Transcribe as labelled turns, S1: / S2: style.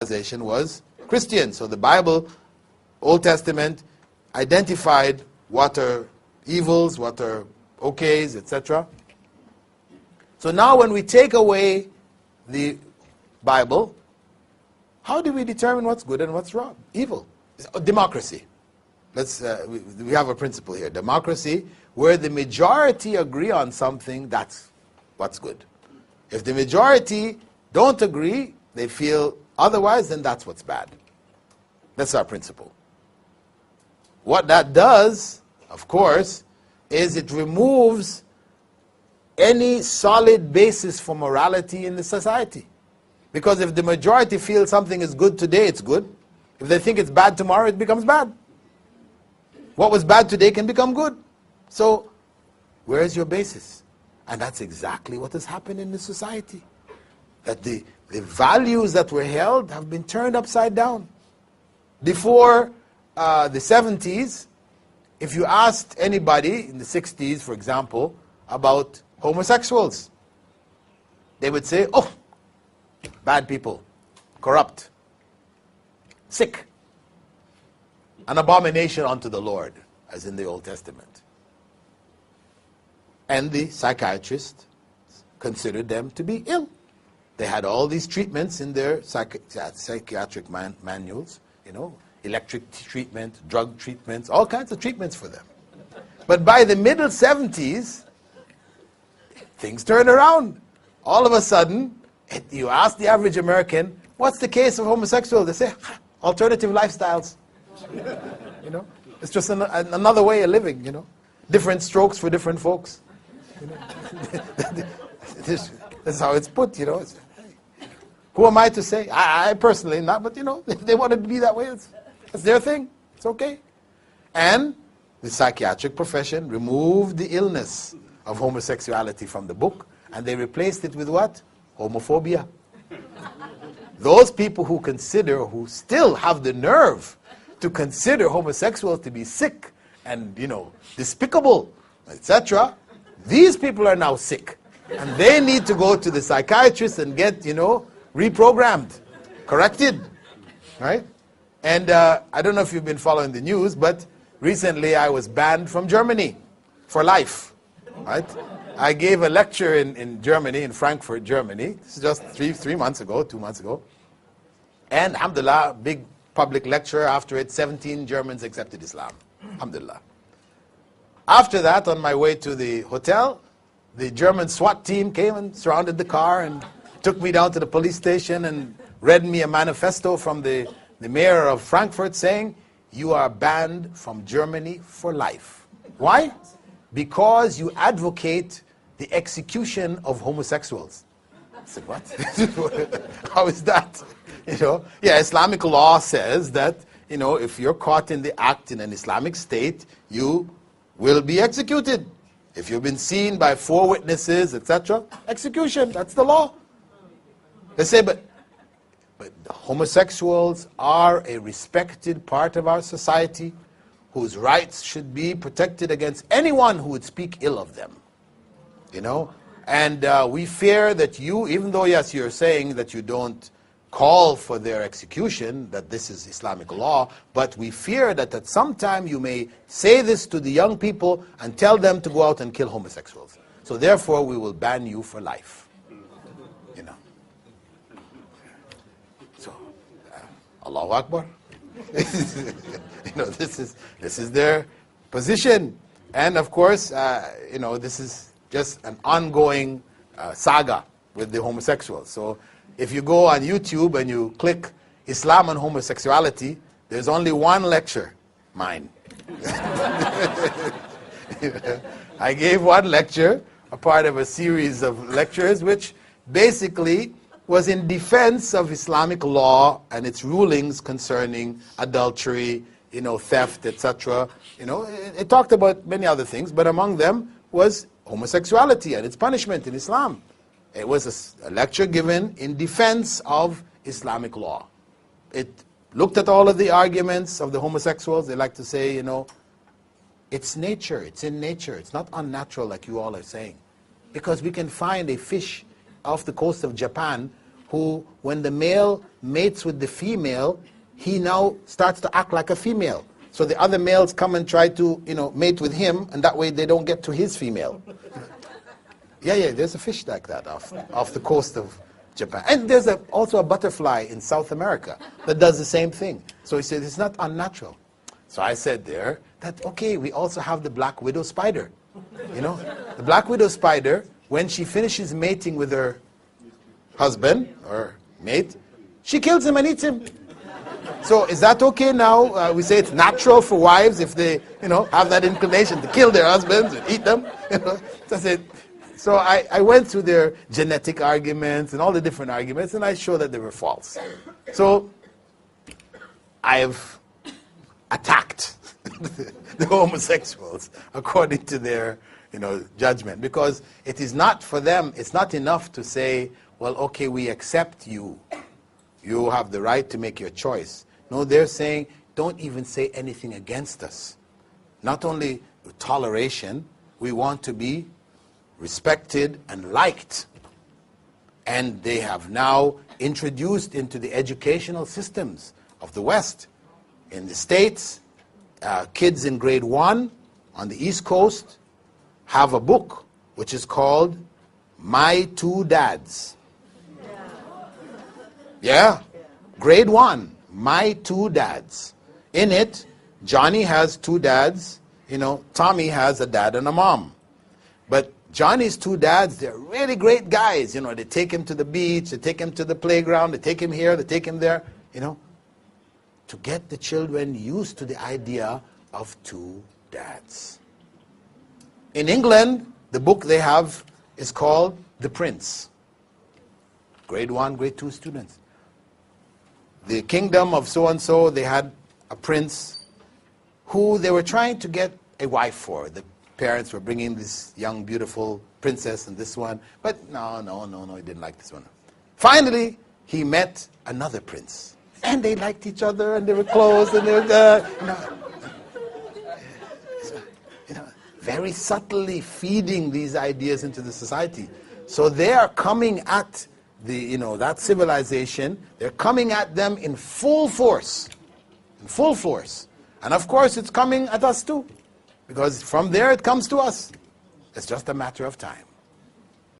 S1: civilization was Christian. So the Bible, Old Testament, identified what are evils, what are okays, etc. So now when we take away the Bible, how do we determine what's good and what's wrong? Evil. Democracy. We have a principle here. Democracy, where the majority agree on something, that's what's good. If the majority don't agree, they feel otherwise, then that's what's bad. That's our principle. What that does, of course, is it removes any solid basis for morality in the society. Because if the majority feels something is good today, it's good. If they think it's bad tomorrow, it becomes bad. What was bad today can become good. So, where is your basis? And that's exactly what has happened in the society. That the values that were held have been turned upside down. Before the 70s, if you asked anybody in the 60s, for example, about homosexuals, they would say, oh, bad people, corrupt, sick, an abomination unto the Lord, as in the Old Testament. And the psychiatrists considered them to be ill. They had all these treatments in their psychiatric manuals, electric treatment, drug treatments, all kinds of treatments for them. But by the middle 70s, things turned around. All of a sudden, you ask the average American, what's the case of homosexuals? They say, alternative lifestyles. It's just another way of living, Different strokes for different folks. That's how it's put, Who am I to say? I personally not, but if they wanted to be that way, that's their thing. It's okay. And the psychiatric profession removed the illness of homosexuality from the book, and they replaced it with what? Homophobia. Those people who still have the nerve to consider homosexuals to be sick and, despicable, etc., these people are now sick. And they need to go to the psychiatrist and get, reprogrammed, corrected, right? And I don't know if you've been following the news, but recently I was banned from Germany for life, right? I gave a lecture in Germany, in Frankfurt, Germany. This is just 2 months ago. And alhamdulillah, big public lecture. After it, 17 Germans accepted Islam. Alhamdulillah. After that, on my way to the hotel, the German SWAT team came and surrounded the car and took me down to the police station and read me a manifesto from the mayor of Frankfurt saying, you are banned from Germany for life. Why? Because you advocate the execution of homosexuals. I said, what? How is that? Islamic law says that, if you're caught in the act in an Islamic state, you will be executed. If you've been seen by 4 witnesses, etc., execution, that's the law. They say, but homosexuals are a respected part of our society whose rights should be protected against anyone who would speak ill of them. And we fear that you, even though, yes, you're saying that you don't call for their execution, that this is Islamic law, but we fear that at some time you may say this to the young people and tell them to go out and kill homosexuals. So therefore we will ban you for life. So, Allahu Akbar. This is their position. And of course, this is just an ongoing saga with the homosexuals. So if you go on YouTube and you click Islam and homosexuality, there's only one lecture, mine. I gave one lecture, a part of a series of lectures, which basically was in defense of Islamic law and its rulings concerning adultery, theft, etc. It talked about many other things, but among them was homosexuality and its punishment in Islam. It was a lecture given in defense of Islamic law. It looked at all of the arguments of the homosexuals. They like to say, it's nature, it's in nature. It's not unnatural like you all are saying. Because we can find a fish off the coast of Japan who, when the male mates with the female, he now starts to act like a female. So the other males come and try to, mate with him, and that way they don't get to his female. Yeah, there's a fish like that off the coast of Japan. And there's also a butterfly in South America that does the same thing. So he said, it's not unnatural. So I said there that, okay, we also have the black widow spider. The black widow spider, when she finishes mating with her husband or mate, she kills him and eats him. So is that okay now? We say it's natural for wives if they, have that inclination to kill their husbands and eat them. So I said, so I went through their genetic arguments and all the different arguments, and I showed that they were false. So I've attacked the homosexuals according to their judgment, because it is not for them, it's not enough to say, well, okay, we accept you. You have the right to make your choice. No, they're saying, don't even say anything against us. Not only toleration, we want to be respected and liked. And they have now introduced into the educational systems of the West. In the States, kids in grade 1 on the East Coast have a book which is called My Two Dads. Yeah, grade 1, My Two Dads. In it, Johnny has 2 dads, Tommy has a dad and a mom. But Johnny's 2 dads, they're really great guys. They take him to the beach, they take him to the playground, they take him here, they take him there, to get the children used to the idea of 2 dads. In England, the book they have is called The Prince. Grade 1, grade 2 students. The kingdom of so-and-so, they had a prince who they were trying to get a wife for. The parents were bringing this young, beautiful princess and this one. But no, he didn't like this one. Finally, he met another prince. And they liked each other, and they were close, and they were, very subtly feeding these ideas into the society. So they are coming at that civilization, they're coming at them in full force. In full force. And of course, it's coming at us too. Because from there, it comes to us. It's just a matter of time.